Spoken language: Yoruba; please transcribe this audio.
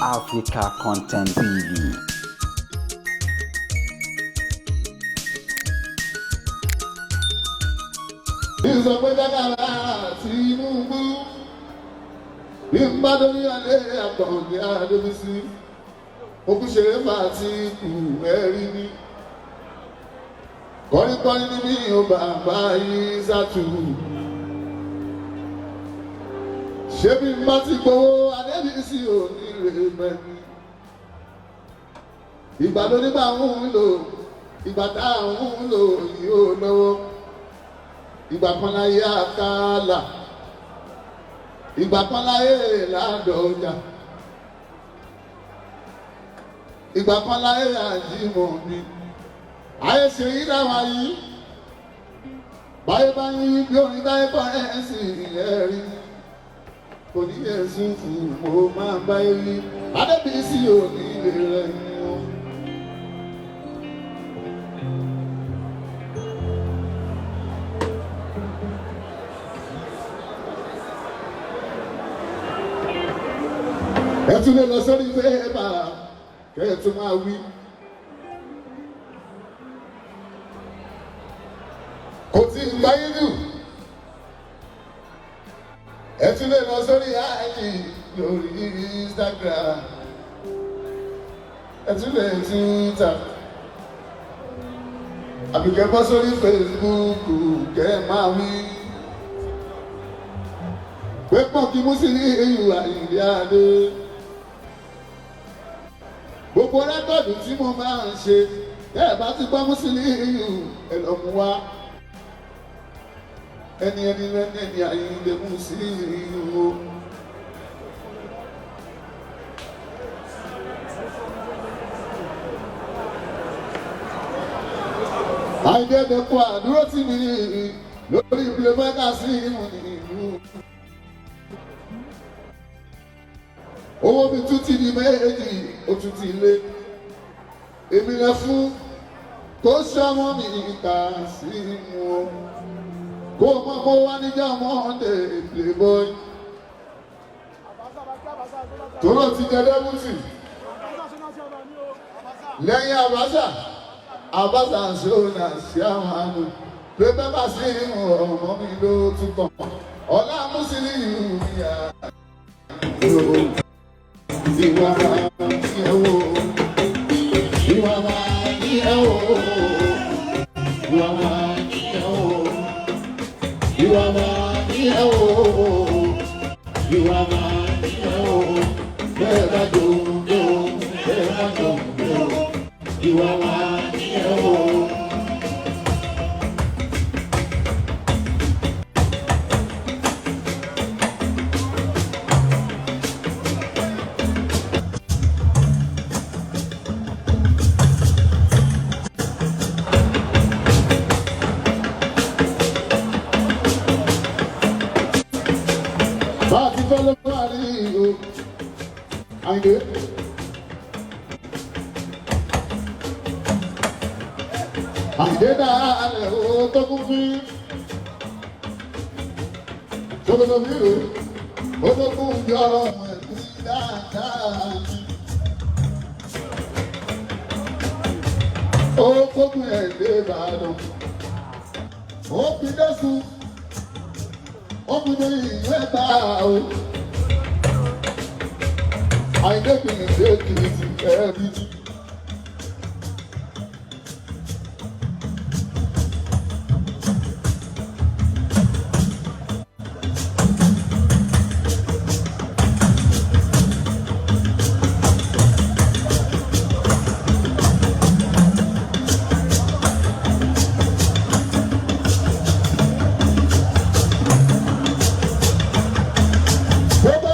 Africa Content TV. Ìsọ̀pẹ́dára Tinubu bí n bá dórí alẹ́ àkànní Adébísí òkúṣeré máa ti kù ẹ̀rí ní. Kọ́ríkọ́rí ní mi ò bàbá yìí sátú. Ṣé bí n bá ti gbowó Adébísí ò ní rè mẹ́ni. Ìgbà ló nígbà ń lò ìgbà tá à ń lò yìí ó lọ́wọ́. Ìgbà kan láyé àkàlà, ìgbà kan láyé ládọjà, ìgbà kan láyé àjímọ̀ mi. Ayé ṣe yí dáwà yìí, báyé bá ń yí bí orin báyé kọ́ ẹ̀ sì ẹ̀rí. Kò ní ẹ̀sùn fún mo máa báyé rí, Adébísí ò ní lè rẹ̀ yín. Ẹ tún lè lọ sórí fẹ́ẹ́bà kẹ́ ẹ tún máa wí. Kò tí ì gbáyé jù. Ẹ tún lè lọ sórí ààyè lórí Instagram. Ẹ tún lè Twitter. Àbí kẹ́ bọ́ sórí Facebook kẹ́ ẹ máa wí. Pé pọ̀ kí mú sí ní ìlú Àyìndé Adé. Gbogbo rẹ́kọ̀dù tí mo máa ń ṣe ẹ bá ti gbọ́ Musiliu ẹlọ́mú wá ẹni lẹ́ni Àyìndé Musiliu o. Àyìndé dẹ́kun àdúró tì mí lórí ìpìlẹ̀ mẹ́ta sí ìmọ̀ ìlú. Owó mi tún ti di méjì, ó tún ti lé. Èmi lẹ fún kó sọ́mọ́ mi kà sí wọn. Kó mọ́ kó wá níjà Monday Playboy. Tóró ti jẹ dẹ́bùtì. Lẹ́yìn Abacha ṣóná sí àwọn àmì. Pé bẹ́bà sí ọmọ mi ló tún kàn. Ọlá Musiliu yà. Ìwà máa ní ẹ̀wọ̀, ìwà máa ní ẹ̀wọ̀, ìwà máa ní ẹ̀wọ̀, ìwà máa ní ẹ̀wọ̀, ìwà máa ní ẹ̀wọ̀, bẹ́ẹ̀ bá jòjò, bẹ́ẹ̀ bá jòjò, ìwà máa ní ẹ̀wọ̀. Àyìndé náà lè o tó kún fún ṣòkòtò mi rò ó tó kún bí ọ̀rọ̀ ẹ̀kú dáadáa ó kókun ẹ̀dẹ́ Ìbàdàn ó fi dẹ́sùn ó fi dé ìwé gbà o. Àyìndé kìí ṣe kìí ti ẹ̀rí jù.